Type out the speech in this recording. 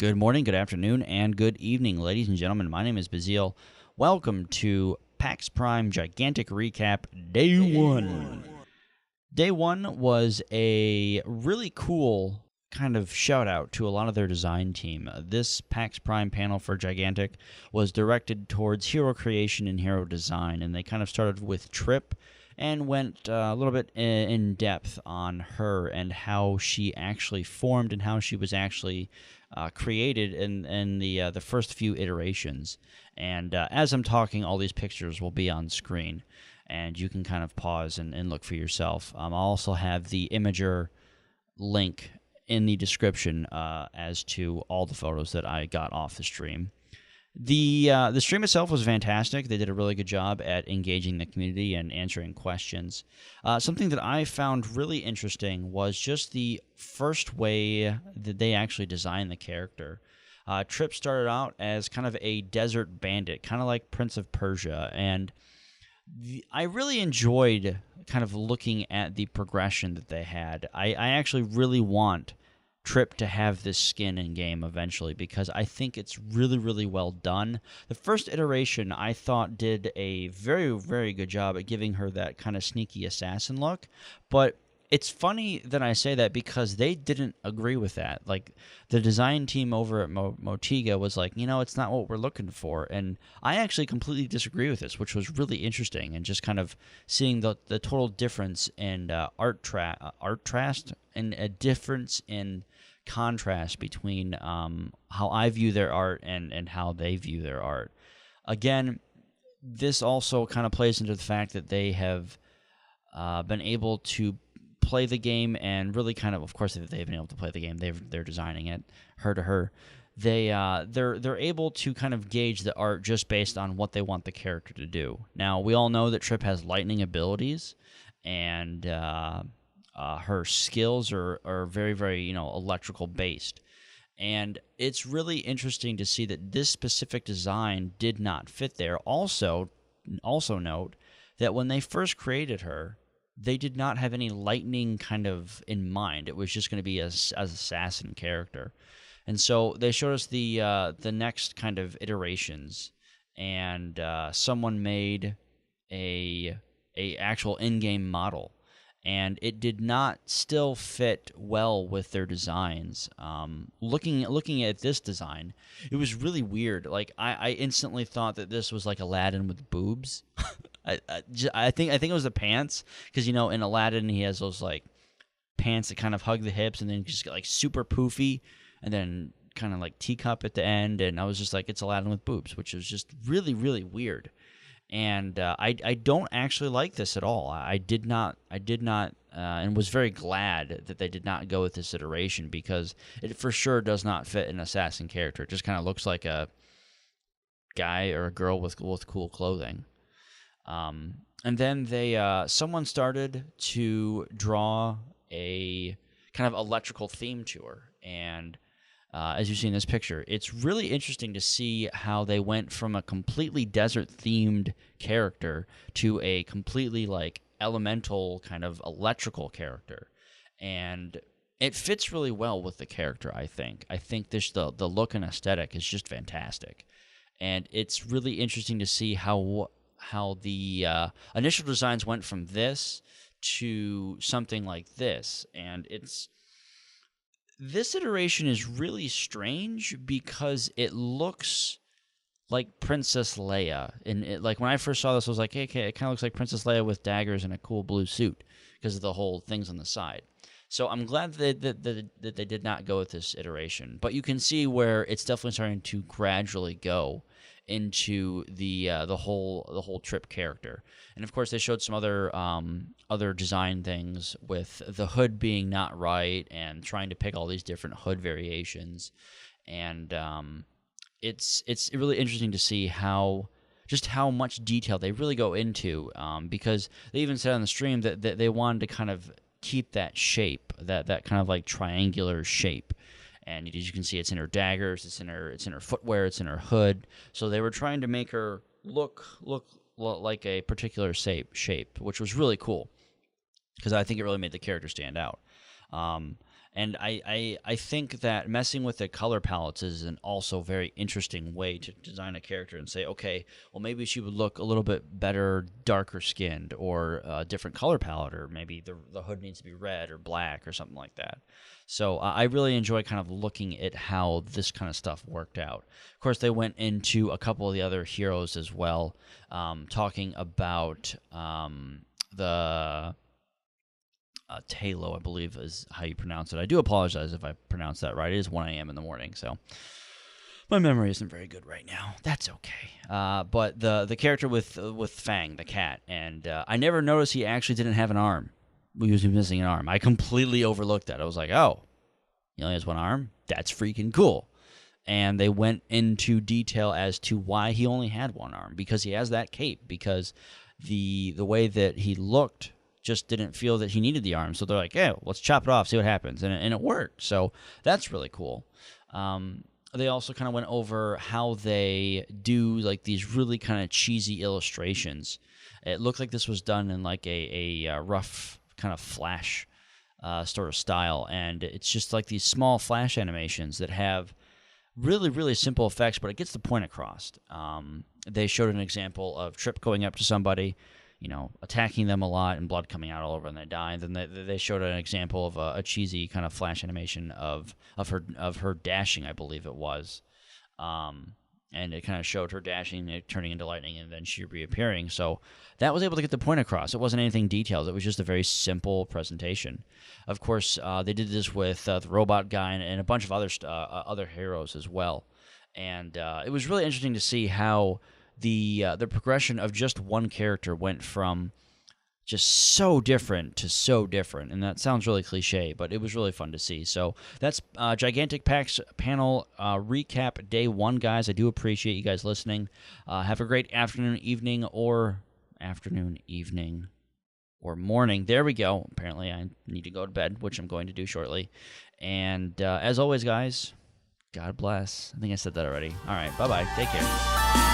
Good morning, good afternoon, and good evening, ladies and gentlemen. My name is Bazil. Welcome to PAX Prime Gigantic Recap Day 1. Day 1 was a really cool kind of shout out to a lot of their design team. This PAX Prime panel for Gigantic was directed towards hero creation and hero design, and they kind of started with Trip and went a little bit in depth on her and how she actually formed and how she was actually created in the first few iterations. And as I'm talking, all these pictures will be on screen, and you can kind of pause and look for yourself. I'll also have the Imager link in the description as to all the photos that I got off the stream. The stream itself was fantastic. They did a really good job at engaging the community and answering questions. Something that I found really interesting was just the first way that they actually designed the character. Trip started out as kind of a desert bandit, kind of like Prince of Persia, and I really enjoyed kind of looking at the progression that they had. I actually really want Trip to have this skin in game eventually because I think it's really, really well done. The first iteration I thought did a very, very good job at giving her that kind of sneaky assassin look, but it's funny that I say that because they didn't agree with that. Like, the design team over at Motiga was like, it's not what we're looking for. And I actually completely disagree with this, which was really interesting. And just kind of seeing the total difference in art trast and a difference in contrast between how I view their art and how they view their art. Again, this also kind of plays into the fact that they have been able to play the game and really kind of course, they've been able to play the game. They're designing it, her to her. They're able to kind of gauge the art just based on what they want the character to do. Now, we all know that Trip has lightning abilities, and her skills are very, very electrical based. And it's really interesting to see that this specific design did not fit there. Also note that when they first created her, they did not have any lightning kind of in mind. It was just going to be as assassin character. And so they showed us the next kind of iterations, and someone made a actual in-game model, and it did not still fit well with their designs. Looking at this design, it was really weird. Like, I instantly thought that this was like Aladdin with boobs. I think it was the pants, because in Aladdin he has those like pants that kind of hug the hips and then just get like super poofy and then kind of like teacup at the end, and I was just like, it's Aladdin with boobs, which was just really, really weird. And I don't actually like this at all. I did not, and was very glad that they did not go with this iteration, because it for sure does not fit an assassin character. It just kind of looks like a guy or a girl with cool clothing. And then someone started to draw a kind of electrical theme to her, and as you see in this picture, it's really interesting to see how they went from a completely desert-themed character to a completely like elemental kind of electrical character, and it fits really well with the character. I think the look and aesthetic is just fantastic, and it's really interesting to see how the initial designs went from this to something like this. And this iteration is really strange because it looks like Princess Leia. And like when I first saw this, I was like, hey, okay, it kind of looks like Princess Leia with daggers and a cool blue suit because of the whole things on the side. So I'm glad that they did not go with this iteration. But you can see where it's definitely starting to gradually go into the whole Trip character. And of course they showed some other design things with the hood being not right and trying to pick all these different hood variations. And it's really interesting to see how much detail they really go into, because they even said on the stream that they wanted to kind of keep that shape, that kind of like triangular shape. And as you can see, it's in her daggers, it's in her footwear, it's in her hood. So they were trying to make her look like a particular shape, which was really cool because I think it really made the character stand out. And I think that messing with the color palettes is an also very interesting way to design a character and say, okay, well, maybe she would look a little bit better darker skinned, or a different color palette, or maybe the hood needs to be red or black or something like that. So I really enjoy kind of looking at how this kind of stuff worked out. Of course, they went into a couple of the other heroes as well, talking about the Talo, I believe is how you pronounce it. I do apologize if I pronounce that right. It is 1 a.m. in the morning, so my memory isn't very good right now. That's okay. But the character with Fang, the cat, and I never noticed he actually didn't have an arm. He was missing an arm. I completely overlooked that. I was like, oh, he only has one arm? That's freaking cool. And they went into detail as to why he only had one arm, because he has that cape, because the way that he looked just didn't feel that he needed the arm. So they're like, yeah, let's chop it off, see what happens. And it worked. So that's really cool. They also kind of went over how they do like these really kind of cheesy illustrations. It looked like this was done in like a rough kind of Flash sort of style. And it's just like these small Flash animations that have really, really simple effects, but it gets the point across. They showed an example of Trip going up to somebody, attacking them a lot and blood coming out all over and they die. And then they showed an example of a cheesy kind of Flash animation of her dashing, I believe it was. And it kind of showed her dashing, turning into lightning, and then she reappearing. So that was able to get the point across. It wasn't anything detailed. It was just a very simple presentation. Of course, they did this with the robot guy and a bunch of other heroes as well. And it was really interesting to see how the progression of just one character went from just so different to so different. And that sounds really cliche, but it was really fun to see. So that's Gigantic PAX panel recap day 1, guys. I do appreciate you guys listening. Have a great afternoon, evening, or morning. There we go. Apparently I need to go to bed, which I'm going to do shortly. And as always, guys, God bless. I think I said that already. All right, bye-bye. Take care.